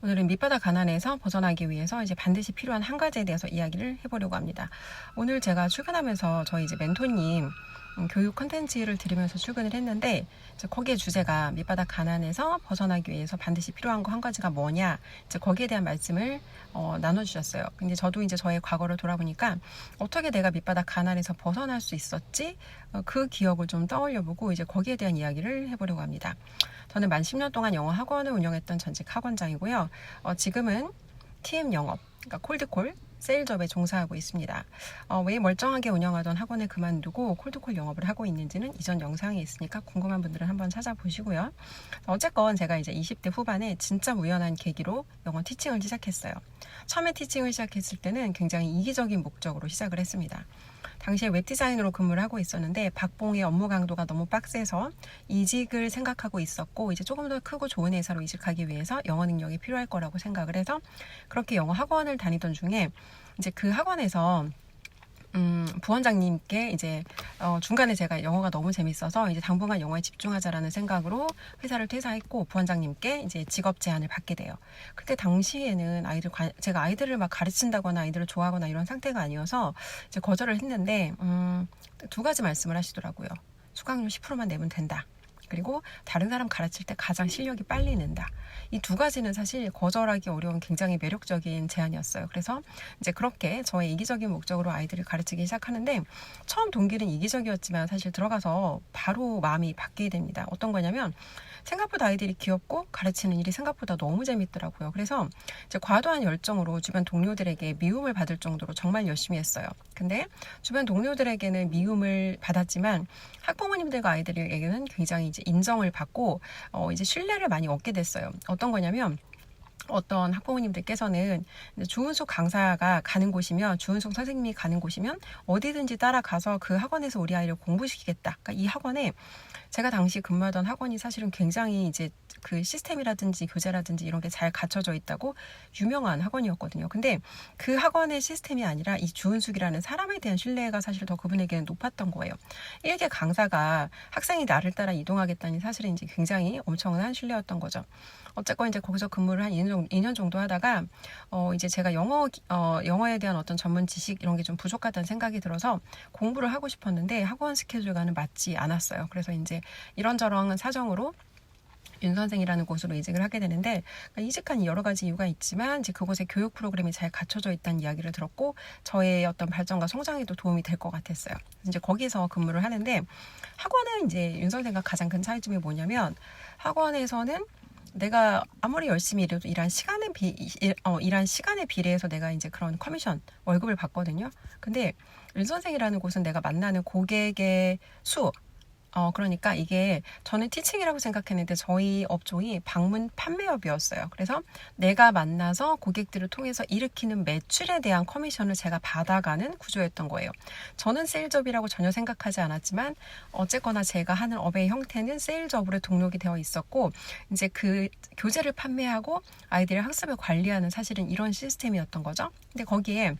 오늘은 밑바닥 가난에서 벗어나기 위해서 이제 반드시 필요한 한 가지에 대해서 이야기를 해보려고 합니다. 오늘 제가 출근하면서 저희 이제 멘토님 교육 컨텐츠를 들으면서 출근을 했는데, 이제 거기에 주제가 밑바닥 가난에서 벗어나기 위해서 반드시 필요한 거 한 가지가 뭐냐, 이제 거기에 대한 말씀을 나눠주셨어요. 근데 저도 이제 저의 과거를 돌아보니까 어떻게 내가 밑바닥 가난에서 벗어날 수 있었지, 그 기억을 좀 떠올려보고 이제 거기에 대한 이야기를 해보려고 합니다. 저는 만 10년 동안 영어 학원을 운영했던 전직 학원장이고요. 지금은 TM 영업, 그러니까 콜드콜, 세일즈업에 종사하고 있습니다. 왜 멀쩡하게 운영하던 학원을 그만두고 콜드콜 영업을 하고 있는지는 이전 영상에 있으니까 궁금한 분들은 한번 찾아보시고요. 어쨌건 제가 이제 20대 후반에 진짜 우연한 계기로 영어 티칭을 시작했어요. 처음에 티칭을 시작했을 때는 굉장히 이기적인 목적으로 시작을 했습니다. 당시에 웹디자이너로 근무를 하고 있었는데 박봉의 업무 강도가 너무 빡세서 이직을 생각하고 있었고, 이제 조금 더 크고 좋은 회사로 이직하기 위해서 영어 능력이 필요할 거라고 생각을 해서 그렇게 영어 학원을 다니던 중에 이제 그 학원에서 부원장님께 이제 중간에 제가 영어가 너무 재밌어서 이제 당분간 영어에 집중하자라는 생각으로 회사를 퇴사했고, 부원장님께 이제 직업 제안을 받게 돼요. 그때 당시에는 제가 아이들을 막 가르친다거나 아이들을 좋아하거나 이런 상태가 아니어서 이제 거절을 했는데, 두 가지 말씀을 하시더라고요. 수강료 10%만 내면 된다. 그리고 다른 사람 가르칠 때 가장 실력이 빨리 는다. 이 두 가지는 사실 거절하기 어려운 굉장히 매력적인 제안이었어요. 그래서 이제 그렇게 저의 이기적인 목적으로 아이들을 가르치기 시작하는데, 처음 동기는 이기적이었지만 사실 들어가서 바로 마음이 바뀌게 됩니다. 어떤 거냐면 생각보다 아이들이 귀엽고 가르치는 일이 생각보다 너무 재밌더라고요. 그래서 이제 과도한 열정으로 주변 동료들에게 미움을 받을 정도로 정말 열심히 했어요. 근데 주변 동료들에게는 미움을 받았지만 학부모님들과 아이들에게는 굉장히 이제 인정을 받고 이제 신뢰를 많이 얻게 됐어요. 어떤 거냐면, 어떤 학부모님들께서는 주은숙 강사가 가는 곳이면, 주은숙 선생님이 가는 곳이면 어디든지 따라가서 그 학원에서 우리 아이를 공부시키겠다. 그러니까 이 학원에, 제가 당시 근무하던 학원이 사실은 굉장히 이제 그 시스템이라든지 교재라든지 이런 게 잘 갖춰져 있다고 유명한 학원이었거든요. 근데 그 학원의 시스템이 아니라 이 주은숙이라는 사람에 대한 신뢰가 사실 더 그분에게는 높았던 거예요. 일개 강사가 학생이 나를 따라 이동하겠다니 사실은 이제 굉장히 엄청난 신뢰였던 거죠. 어쨌건 이제 거기서 근무를 한 2년 정도 하다가 이제 제가 영어에 대한 어떤 전문 지식 이런 게 좀 부족하다는 생각이 들어서 공부를 하고 싶었는데 학원 스케줄과는 맞지 않았어요. 그래서 이제 이런저런 사정으로 윤 선생이라는 곳으로 이직을 하게 되는데, 이직한 여러 가지 이유가 있지만 이제 그곳에 교육 프로그램이 잘 갖춰져 있다는 이야기를 들었고, 저의 어떤 발전과 성장에도 도움이 될 것 같았어요. 이제 거기서 근무를 하는데, 학원은 이제 윤 선생과 가장 큰 차이점이 뭐냐면, 학원에서는 내가 아무리 열심히 일해도 일한 시간에 비례해서 내가 이제 그런 커미션 월급을 받거든요. 근데 윤 선생이라는 곳은 내가 만나는 고객의 수, 그러니까 이게 저는 티칭이라고 생각했는데 저희 업종이 방문 판매업이었어요. 그래서 내가 만나서 고객들을 통해서 일으키는 매출에 대한 커미션을 제가 받아가는 구조였던 거예요. 저는 세일즈업이라고 전혀 생각하지 않았지만 어쨌거나 제가 하는 업의 형태는 세일즈업으로 등록이 되어 있었고, 이제 그 교재를 판매하고 아이들의 학습을 관리하는 사실은 이런 시스템이었던 거죠. 근데 거기에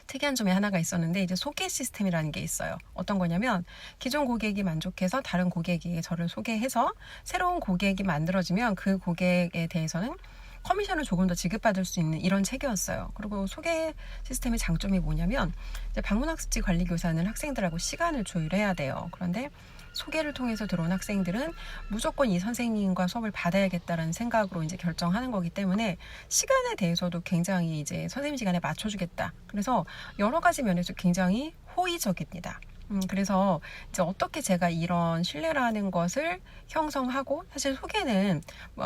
특이한 점이 하나가 있었는데, 이제 소개 시스템이라는 게 있어요. 어떤 거냐면, 기존 고객이 만족해서 다른 고객에게 저를 소개해서 새로운 고객이 만들어지면 그 고객에 대해서는 커미션을 조금 더 지급받을 수 있는 이런 체계였어요. 그리고 소개 시스템의 장점이 뭐냐면, 이제 방문학습지 관리교사는 학생들하고 시간을 조율해야 돼요. 그런데 소개를 통해서 들어온 학생들은 무조건 이 선생님과 수업을 받아야겠다라는 생각으로 이제 결정하는 거기 때문에 시간에 대해서도 굉장히 이제 선생님 시간에 맞춰주겠다. 그래서 여러 가지 면에서 굉장히 호의적입니다. 그래서 이제 어떻게 제가 이런 신뢰라는 것을 형성하고, 사실 소개는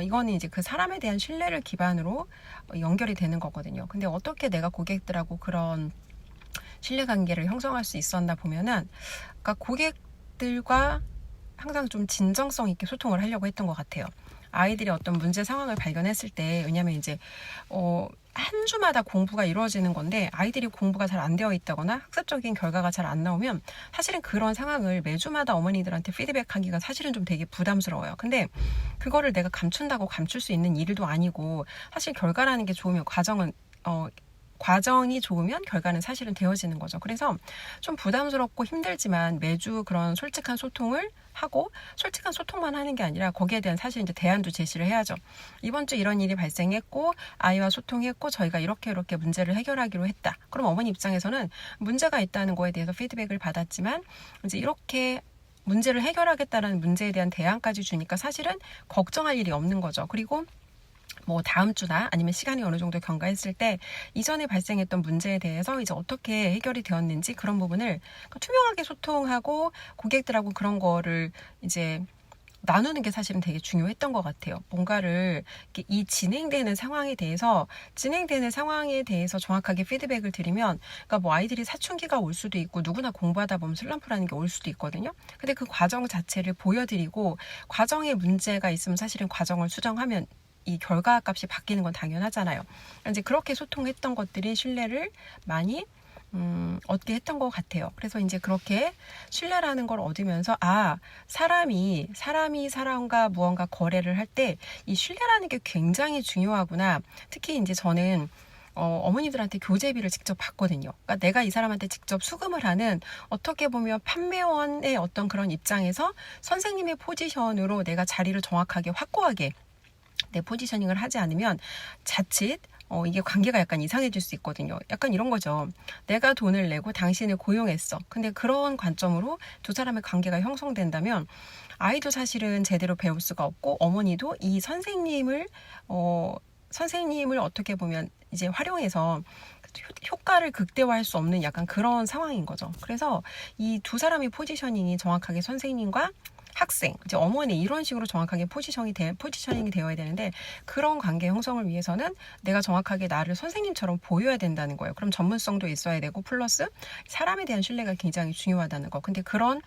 이거는 이제 그 사람에 대한 신뢰를 기반으로 연결이 되는 거거든요. 근데 어떻게 내가 고객들하고 그런 신뢰관계를 형성할 수 있었나 보면은, 그러니까 고객들과 항상 좀 진정성 있게 소통을 하려고 했던 것 같아요. 아이들이 어떤 문제 상황을 발견했을 때, 왜냐면 이제 한 주마다 공부가 이루어지는 건데 아이들이 공부가 잘 안 되어 있다거나 학습적인 결과가 잘 안 나오면 사실은 그런 상황을 매주마다 어머니들한테 피드백하기가 사실은 좀 되게 부담스러워요. 근데 그거를 내가 감춘다고 감출 수 있는 일도 아니고, 사실 결과라는 게 좋으면 과정은 과정이 좋으면 결과는 사실은 되어지는 거죠. 그래서 좀 부담스럽고 힘들지만 매주 그런 솔직한 소통을 하고, 솔직한 소통만 하는 게 아니라 거기에 대한 사실 이제 대안도 제시를 해야죠. 이번 주 이런 일이 발생했고 아이와 소통했고 저희가 이렇게 문제를 해결하기로 했다. 그럼 어머니 입장에서는 문제가 있다는 거에 대해서 피드백을 받았지만 이제 이렇게 문제를 해결하겠다는 문제에 대한 대안까지 주니까 사실은 걱정할 일이 없는 거죠. 그리고 뭐 다음 주나 아니면 시간이 어느 정도 경과했을 때 이전에 발생했던 문제에 대해서 이제 어떻게 해결이 되었는지 그런 부분을 투명하게 소통하고 고객들하고 그런 거를 이제 나누는 게 사실은 되게 중요했던 것 같아요. 뭔가를 이 진행되는 상황에 대해서 정확하게 피드백을 드리면, 그러니까 뭐 아이들이 사춘기가 올 수도 있고 누구나 공부하다 보면 슬럼프라는 게 올 수도 있거든요. 근데 그 과정 자체를 보여드리고 과정에 문제가 있으면 사실은 과정을 수정하면 이 결과값이 바뀌는 건 당연하잖아요. 이제 그렇게 소통했던 것들이 신뢰를 많이 얻게 했던 것 같아요. 그래서 이제 그렇게 신뢰라는 걸 얻으면서 사람이 사람과 무언가 거래를 할 때 이 신뢰라는 게 굉장히 중요하구나. 특히 이제 저는 어머니들한테 교재비를 직접 받거든요. 그러니까 내가 이 사람한테 직접 수금을 하는, 어떻게 보면 판매원의 어떤 그런 입장에서 선생님의 포지션으로 내가 자리를 정확하게 확고하게 내 포지셔닝을 하지 않으면 자칫 이게 관계가 약간 이상해질 수 있거든요. 약간 이런 거죠. 내가 돈을 내고 당신을 고용했어. 근데 그런 관점으로 두 사람의 관계가 형성된다면 아이도 사실은 제대로 배울 수가 없고, 어머니도 이 선생님을 어떻게 보면 이제 활용해서 효과를 극대화할 수 없는 약간 그런 상황인 거죠. 그래서 이 두 사람의 포지셔닝이 정확하게 선생님과 학생, 이제 어머니 이런 식으로 정확하게 포지셔닝이 되어야 되는데, 그런 관계 형성을 위해서는 내가 정확하게 나를 선생님처럼 보여야 된다는 거예요. 그럼 전문성도 있어야 되고 플러스 사람에 대한 신뢰가 굉장히 중요하다는 거. 근데 그런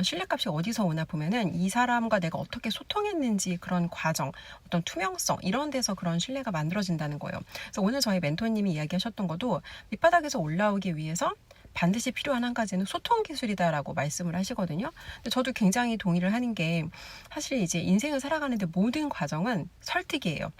신뢰값이 어디서 오나 보면은 이 사람과 내가 어떻게 소통했는지 그런 과정, 어떤 투명성 이런 데서 그런 신뢰가 만들어진다는 거예요. 그래서 오늘 저희 멘토님이 이야기하셨던 것도 밑바닥에서 올라오기 위해서 반드시 필요한 한 가지는 소통 기술이다라고 말씀을 하시거든요. 근데 저도 굉장히 동의를 하는 게, 사실 이제 인생을 살아가는데 모든 과정은 설득이에요.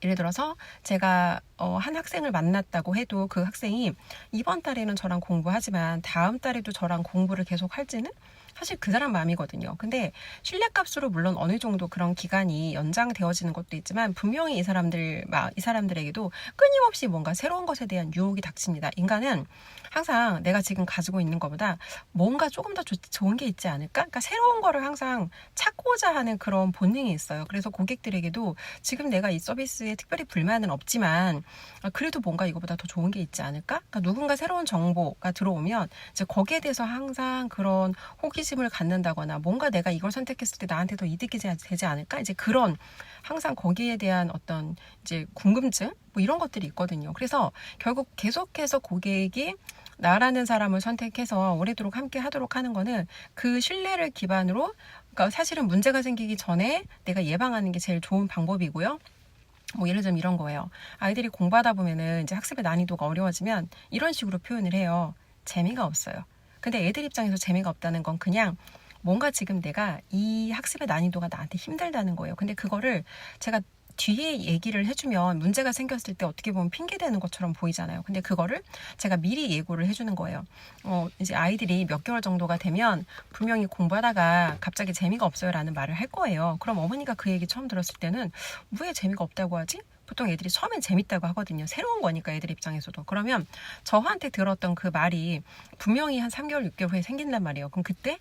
예를 들어서 제가 한 학생을 만났다고 해도 그 학생이 이번 달에는 저랑 공부하지만 다음 달에도 저랑 공부를 계속 할지는 사실 그 사람 마음이거든요. 근데 신뢰값으로 물론 어느 정도 그런 기간이 연장되어지는 것도 있지만 분명히 이 사람들에게도 끊임없이 뭔가 새로운 것에 대한 유혹이 닥칩니다. 인간은 항상 내가 지금 가지고 있는 것보다 뭔가 조금 더 좋은 게 있지 않을까? 그러니까 새로운 거를 항상 찾고자 하는 그런 본능이 있어요. 그래서 고객들에게도 지금 내가 이 서비스에 특별히 불만은 없지만 그래도 뭔가 이거보다 더 좋은 게 있지 않을까? 그러니까 누군가 새로운 정보가 들어오면 이제 거기에 대해서 항상 그런 호기심을 갖는다거나, 뭔가 내가 이걸 선택했을 때 나한테 더 이득이 되지 않을까? 이제 그런 항상 거기에 대한 어떤 이제 궁금증 뭐 이런 것들이 있거든요. 그래서 결국 계속해서 고객이 나라는 사람을 선택해서 오래도록 함께 하도록 하는 거는 그 신뢰를 기반으로, 그러니까 사실은 문제가 생기기 전에 내가 예방하는 게 제일 좋은 방법이고요. 뭐 예를 들면 이런 거예요. 아이들이 공부하다 보면은 이제 학습의 난이도가 어려워지면 이런 식으로 표현을 해요. 재미가 없어요. 근데 애들 입장에서 재미가 없다는 건 그냥 뭔가 지금 내가 이 학습의 난이도가 나한테 힘들다는 거예요. 근데 그거를 제가 뒤에 얘기를 해주면 문제가 생겼을 때 어떻게 보면 핑계대는 것처럼 보이잖아요. 근데 그거를 제가 미리 예고를 해주는 거예요. 이제 아이들이 몇 개월 정도가 되면 분명히 공부하다가 갑자기 재미가 없어요 라는 말을 할 거예요. 그럼 어머니가 그 얘기 처음 들었을 때는 왜 재미가 없다고 하지? 보통 애들이 처음엔 재밌다고 하거든요. 새로운 거니까 애들 입장에서도. 그러면 저한테 들었던 그 말이 분명히 한 3개월, 6개월 후에 생긴단 말이에요. 그럼 그때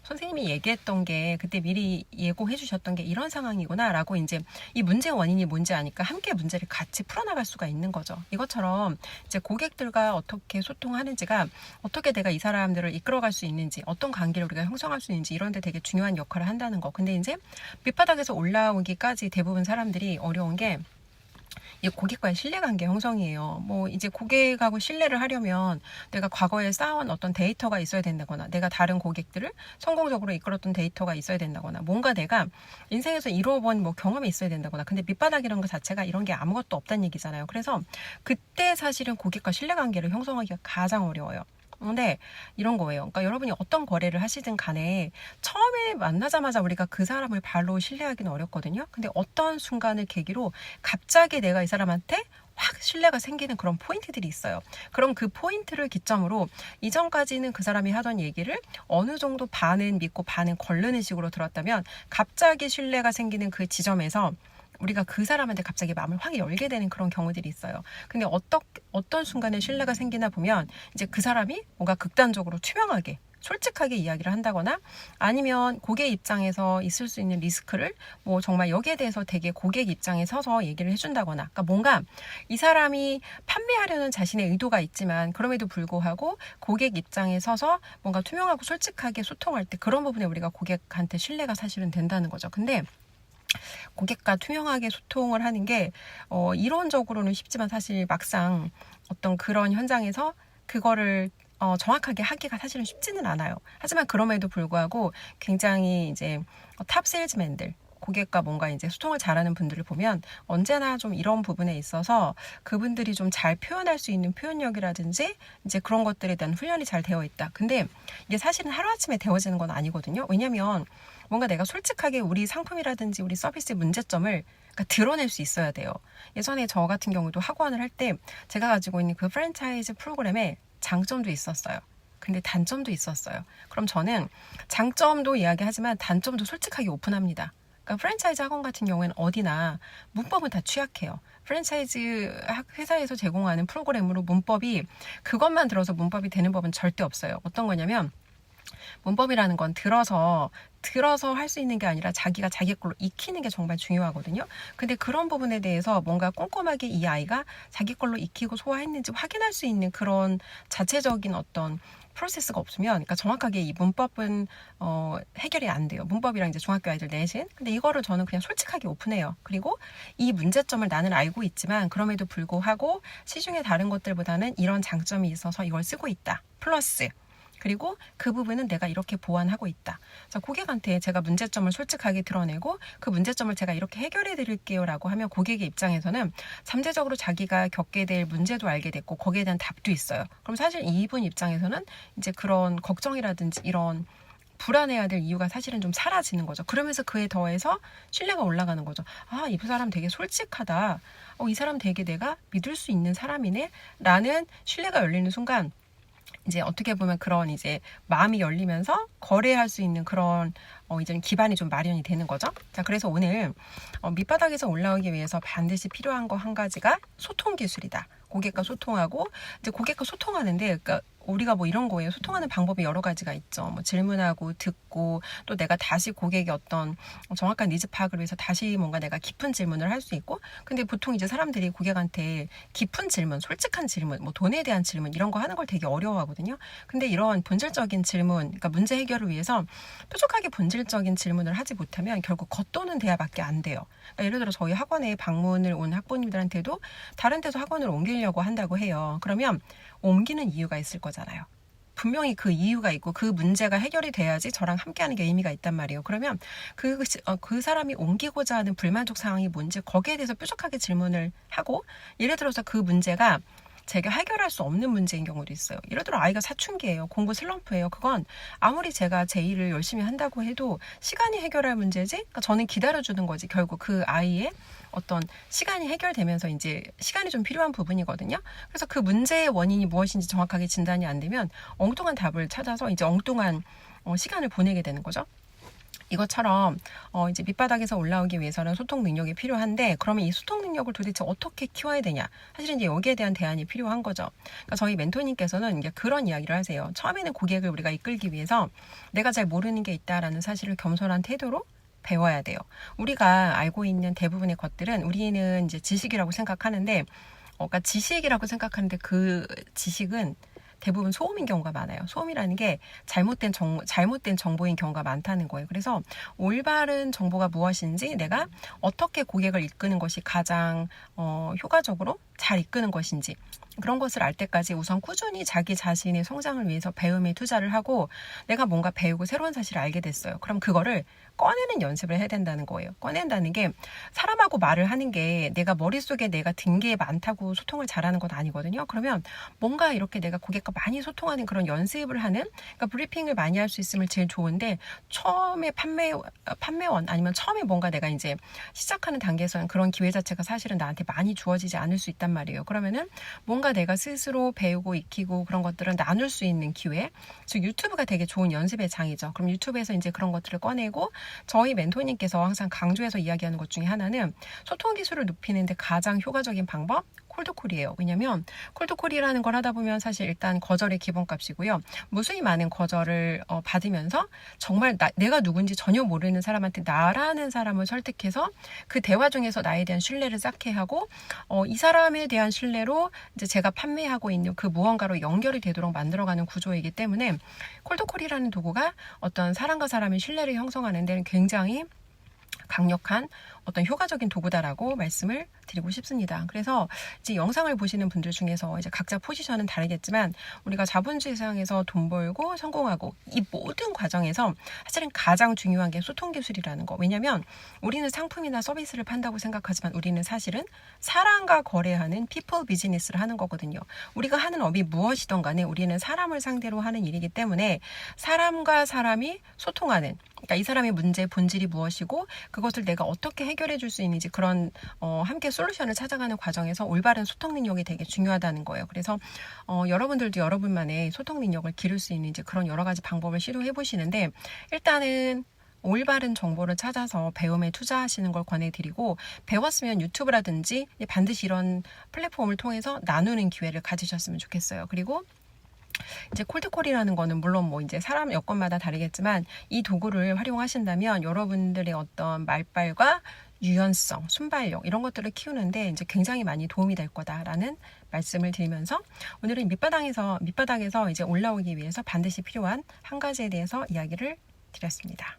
선생님이 얘기했던 게 그때 미리 예고해 주셨던 게 이런 상황이구나 라고 이제 이 문제의 원인이 뭔지 아니까 함께 문제를 같이 풀어나갈 수가 있는 거죠. 이것처럼 이제 고객들과 어떻게 소통하는지가, 어떻게 내가 이 사람들을 이끌어갈 수 있는지, 어떤 관계를 우리가 형성할 수 있는지 이런 데 되게 중요한 역할을 한다는 거. 근데 이제 밑바닥에서 올라오기까지 대부분 사람들이 어려운 게 이 고객과의 신뢰관계 형성이에요. 뭐 이제 고객하고 신뢰를 하려면 내가 과거에 쌓아온 어떤 데이터가 있어야 된다거나, 내가 다른 고객들을 성공적으로 이끌었던 데이터가 있어야 된다거나, 뭔가 내가 인생에서 이루어본 뭐 경험이 있어야 된다거나. 근데 밑바닥이라는 것 자체가 이런 게 아무것도 없다는 얘기잖아요. 그래서 그때 사실은 고객과 신뢰관계를 형성하기가 가장 어려워요. 근데 이런 거예요. 그러니까 여러분이 어떤 거래를 하시든 간에 처음에 만나자마자 우리가 그 사람을 바로 신뢰하기는 어렵거든요. 근데 어떤 순간을 계기로 갑자기 내가 이 사람한테 확 신뢰가 생기는 그런 포인트들이 있어요. 그럼 그 포인트를 기점으로 이전까지는 그 사람이 하던 얘기를 어느 정도 반은 믿고 반은 거르는 식으로 들었다면 갑자기 신뢰가 생기는 그 지점에서 우리가 그 사람한테 갑자기 마음을 확 열게 되는 그런 경우들이 있어요. 근데 어떤 순간에 신뢰가 생기나 보면 이제 그 사람이 뭔가 극단적으로 투명하게 솔직하게 이야기를 한다거나 아니면 고객 입장에서 있을 수 있는 리스크를 뭐 정말 여기에 대해서 되게 고객 입장에 서서 얘기를 해준다거나 그러니까 뭔가 이 사람이 판매하려는 자신의 의도가 있지만 그럼에도 불구하고 고객 입장에 서서 뭔가 투명하고 솔직하게 소통할 때 그런 부분에 우리가 고객한테 신뢰가 사실은 된다는 거죠. 근데 고객과 투명하게 소통을 하는 게 이론적으로는 쉽지만 사실 막상 어떤 그런 현장에서 그거를 정확하게 하기가 사실은 쉽지는 않아요. 하지만 그럼에도 불구하고 굉장히 이제 탑 세일즈맨들 고객과 뭔가 이제 소통을 잘하는 분들을 보면 언제나 좀 이런 부분에 있어서 그분들이 좀 잘 표현할 수 있는 표현력이라든지 이제 그런 것들에 대한 훈련이 잘 되어 있다. 근데 이게 사실은 하루아침에 되어지는 건 아니거든요. 왜냐면 뭔가 내가 솔직하게 우리 상품이라든지 우리 서비스의 문제점을 그러니까 드러낼 수 있어야 돼요. 예전에 저 같은 경우도 학원을 할 때 제가 가지고 있는 그 프랜차이즈 프로그램에 장점도 있었어요. 근데 단점도 있었어요. 그럼 저는 장점도 이야기하지만 단점도 솔직하게 오픈합니다. 그러니까 프랜차이즈 학원 같은 경우에는 어디나 문법은 다 취약해요. 프랜차이즈 회사에서 제공하는 프로그램으로 문법이 그것만 들어서 문법이 되는 법은 절대 없어요. 어떤 거냐면 문법이라는 건 들어서 할 수 있는 게 아니라 자기가 자기 걸로 익히는 게 정말 중요하거든요. 근데 그런 부분에 대해서 뭔가 꼼꼼하게 이 아이가 자기 걸로 익히고 소화했는지 확인할 수 있는 그런 자체적인 어떤 프로세스가 없으면, 그러니까 정확하게 이 문법은 해결이 안 돼요. 문법이랑 이제 중학교 아이들 내신. 근데 이거를 저는 그냥 솔직하게 오픈해요. 그리고 이 문제점을 나는 알고 있지만 그럼에도 불구하고 시중의 다른 것들보다는 이런 장점이 있어서 이걸 쓰고 있다. 플러스 그리고 그 부분은 내가 이렇게 보완하고 있다. 그래서 고객한테 제가 문제점을 솔직하게 드러내고 그 문제점을 제가 이렇게 해결해 드릴게요 라고 하면 고객의 입장에서는 잠재적으로 자기가 겪게 될 문제도 알게 됐고 거기에 대한 답도 있어요. 그럼 사실 이분 입장에서는 이제 그런 걱정이라든지 이런 불안해야 될 이유가 사실은 좀 사라지는 거죠. 그러면서 그에 더해서 신뢰가 올라가는 거죠. 아, 이 사람 되게 솔직하다. 이 사람 되게 내가 믿을 수 있는 사람이네 라는 신뢰가 열리는 순간 이제 어떻게 보면 그런 이제 마음이 열리면서 거래할 수 있는 그런 이제 기반이 좀 마련이 되는 거죠. 자, 그래서 오늘 밑바닥에서 올라오기 위해서 반드시 필요한 거 한 가지가 소통 기술이다. 고객과 소통하고 이제 고객과 소통하는데 그러니까 우리가 뭐 이런 거예요. 소통하는 방법이 여러 가지가 있죠. 뭐 질문하고 듣고 또 내가 다시 고객의 어떤 정확한 니즈 파악을 위해서 다시 뭔가 내가 깊은 질문을 할 수 있고 근데 보통 이제 사람들이 고객한테 깊은 질문, 솔직한 질문, 뭐 돈에 대한 질문 이런 거 하는 걸 되게 어려워하거든요. 근데 이런 본질적인 질문, 그러니까 문제 해결을 위해서 뾰족하게 본질적인 질문을 하지 못하면 결국 겉도는 대화밖에 안 돼요. 그러니까 예를 들어 저희 학원에 방문을 온 학부모님들한테도 다른 데서 학원을 옮기려고 한다고 해요. 그러면 옮기는 이유가 있을 거잖아요. 분명히 그 이유가 있고 그 문제가 해결이 돼야지 저랑 함께하는 게 의미가 있단 말이에요. 그러면 그 사람이 옮기고자 하는 불만족 상황이 뭔지 거기에 대해서 뾰족하게 질문을 하고 예를 들어서 그 문제가 제가 해결할 수 없는 문제인 경우도 있어요. 예를 들어 아이가 사춘기예요. 공부 슬럼프예요. 그건 아무리 제가 제 일을 열심히 한다고 해도 시간이 해결할 문제지 그러니까 저는 기다려주는 거지. 결국 그 아이의 어떤 시간이 해결되면서 이제 시간이 좀 필요한 부분이거든요. 그래서 그 문제의 원인이 무엇인지 정확하게 진단이 안 되면 엉뚱한 답을 찾아서 이제 엉뚱한 시간을 보내게 되는 거죠. 이것처럼 이제 밑바닥에서 올라오기 위해서는 소통 능력이 필요한데 그러면 이 소통 능력을 도대체 어떻게 키워야 되냐? 사실은 이제 여기에 대한 대안이 필요한 거죠. 그러니까 저희 멘토님께서는 이제 그런 이야기를 하세요. 처음에는 고객을 우리가 이끌기 위해서 내가 잘 모르는 게 있다라는 사실을 겸손한 태도로 배워야 돼요. 우리가 알고 있는 대부분의 것들은 우리는 이제 지식이라고 생각하는데, 그러니까 지식이라고 생각하는데 그 지식은 대부분 소음인 경우가 많아요. 소음이라는 게 잘못된 정보인 경우가 많다는 거예요. 그래서 올바른 정보가 무엇인지 내가 어떻게 고객을 이끄는 것이 가장 효과적으로 잘 이끄는 것인지 그런 것을 알 때까지 우선 꾸준히 자기 자신의 성장을 위해서 배움에 투자를 하고 내가 뭔가 배우고 새로운 사실을 알게 됐어요. 그럼 그거를 꺼내는 연습을 해야 된다는 거예요. 꺼낸다는 게 사람하고 말을 하는 게 내가 머릿속에 내가 든 게 많다고 소통을 잘하는 건 아니거든요. 그러면 뭔가 이렇게 내가 고객과 많이 소통하는 그런 연습을 하는, 그러니까 브리핑을 많이 할 수 있으면 제일 좋은데, 처음에 판매원 아니면 처음에 뭔가 내가 이제 시작하는 단계에서는 그런 기회 자체가 사실은 나한테 많이 주어지지 않을 수 있단 말이에요. 그러면은 뭔가 내가 스스로 배우고 익히고 그런 것들은 나눌 수 있는 기회, 즉 유튜브가 되게 좋은 연습의 장이죠. 그럼 유튜브에서 이제 그런 것들을 꺼내고, 저희 멘토님께서 항상 강조해서 이야기하는 것 중에 하나는 소통 기술을 높이는데 가장 효과적인 방법, 콜드콜이에요. 왜냐면 콜드콜이라는 걸 하다 보면 사실 일단 거절의 기본값이고요. 무수히 많은 거절을 받으면서 정말 내가 누군지 전혀 모르는 사람한테 나라는 사람을 설득해서 그 대화 중에서 나에 대한 신뢰를 쌓게 하고, 이 사람에 대한 신뢰로 이제 제가 판매하고 있는 그 무언가로 연결이 되도록 만들어가는 구조이기 때문에, 콜드콜이라는 도구가 어떤 사람과 사람의 신뢰를 형성하는 데는 굉장히 강력한 어떤 효과적인 도구다라고 말씀을 드리고 싶습니다. 그래서 이제 영상을 보시는 분들 중에서 이제 각자 포지션은 다르겠지만, 우리가 자본주의 세상에서 돈 벌고 성공하고 이 모든 과정에서 사실은 가장 중요한 게 소통 기술이라는 거. 왜냐면 우리는 상품이나 서비스를 판다고 생각하지만 우리는 사실은 사람과 거래하는 피플 비즈니스를 하는 거거든요. 우리가 하는 업이 무엇이든 간에 우리는 사람을 상대로 하는 일이기 때문에, 사람과 사람이 소통하는, 그러니까 이 사람의 문제의 본질이 무엇이고 그것을 내가 어떻게 해결해 줄 수 있는지, 그런 함께 솔루션을 찾아가는 과정에서 올바른 소통 능력이 되게 중요하다는 거예요. 그래서 여러분들도 여러분만의 소통 능력을 기를 수 있는 이제 그런 여러 가지 방법을 시도해 보시는데, 일단은 올바른 정보를 찾아서 배움에 투자하시는 걸 권해드리고, 배웠으면 유튜브라든지 반드시 이런 플랫폼을 통해서 나누는 기회를 가지셨으면 좋겠어요. 그리고 이제 콜드콜이라는 거는 물론 뭐 이제 사람 여건마다 다르겠지만, 이 도구를 활용하신다면 여러분들의 어떤 말빨과 유연성, 순발력 이런 것들을 키우는데 이제 굉장히 많이 도움이 될 거다라는 말씀을 드리면서, 오늘은 밑바닥에서 이제 올라오기 위해서 반드시 필요한 한 가지에 대해서 이야기를 드렸습니다.